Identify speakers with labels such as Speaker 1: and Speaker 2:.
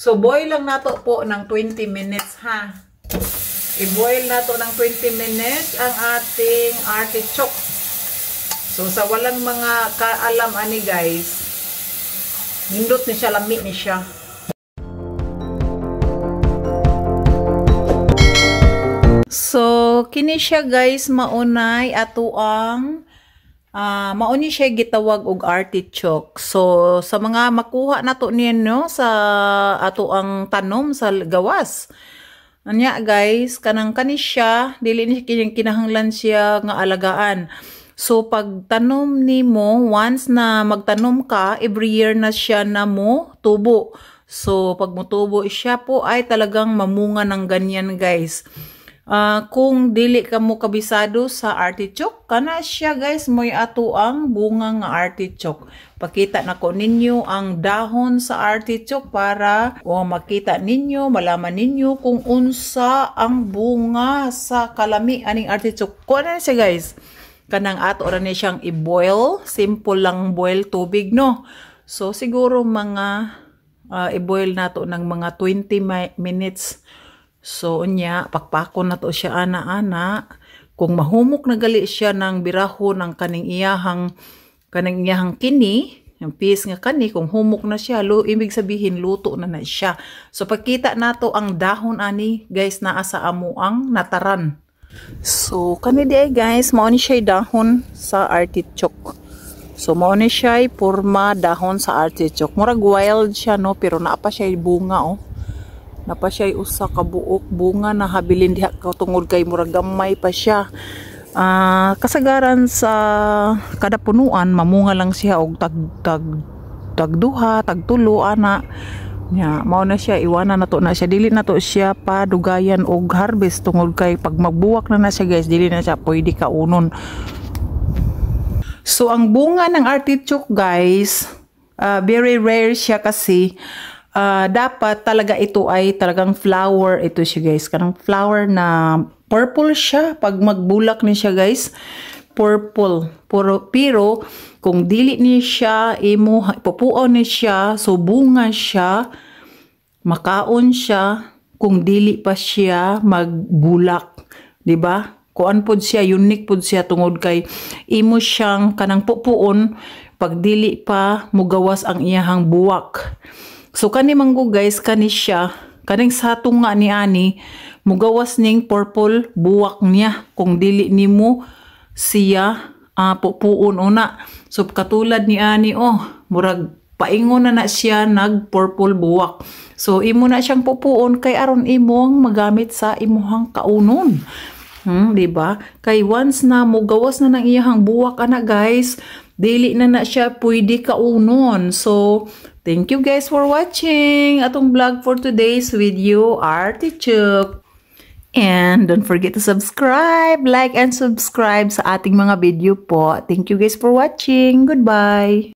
Speaker 1: So, boil lang nato po ng 20 minutes, ha? I-boil nato ng 20 minutes ang ating artichoke. So, sa walang mga kaalam ani guys, nindot ni siya, lami ni siya. So, kini siya guys, maunay ato ang mauni siya gitawag og artichoke. So sa mga makuha nato niyan no sa ato ang tanom sa gawas. Anya guys, kanang kani siya dili ni kinahanglan siya nga alagaan. So pag tanom nimo, once na magtanom ka, every year na siya na mo tubo. So pag mutubo siya po ay talagang mamunga ng ganyan guys. Kung dili ka mo kabisado sa artichoke, kana siya guys, moy ato ang bunga nga artichoke. Pakita na ko ninyo ang dahon sa artichoke para makita ninyo, malaman ninyo kung unsa ang bunga sa kalami aning artichoke. Kuha na siya guys, kanang ato ra ni siyang i-boil, simple lang boil tubig no. So siguro mga i-boil nato ng mga 20 minutes. So, pakpakon na to siya ana-ana. Kung mahumok na gali siya ng biraho ng kaning iyahang kini, yung piece nga kani, kung humok na siya, ibig sabihin luto na na siya. So, pagkita nato ang dahon ani, guys, naa sa amo ang nataran. So, kani di guys, mao ni siya dahon sa artichoke. So, mao ni siya porma dahon sa artichoke. Murag wild siya, no? Pero naa pa siya bunga, oh. Napa siya usa ka buok bunga na habilin diha tungod kay murag gamay pa siya. Kasagaran sa kada punuan mamunga lang siya og tagduha, tagtulo ana. Nya mao na siya, iwanan nato na siya, dili nato siya padugayan og harvest tungod kay pag magbuwak na siya guys, dili na siya pwede kaunon. So ang bunga ng artichoke guys, very rare siya kasi dapat talaga ito ay talagang flower ito siya guys, kanang flower na purple siya pag magbulak ni siya guys, purple. Pero kung dili ni siya imo ipupuon ni siya, so bunga siya, makaon siya kung dili pa siya magbulak, di ba? Kuan pod siya, unique pod siya tungod kay imo siyang kanang pupuon pag dili pa mugawas ang iyahang buwak. So kani manggo guys, kani siya, kaning sa tunga ni ani, mugawas ning purple buwak niya kung dili nimo siya pupuon una. So katulad ni ani, murag paingon na siya nag purple buwak. So imo na siyang pupuon kay aron imong magamit sa imuhang kaunon. Diba? Kay once na mugawas na ng iyahang buwak ana guys, dili na siya pwede kaunon. So thank you guys for watching atong vlog for today's video, artichoke. And don't forget to subscribe, like, and subscribe sa ating mga video po. Thank you guys for watching. Goodbye!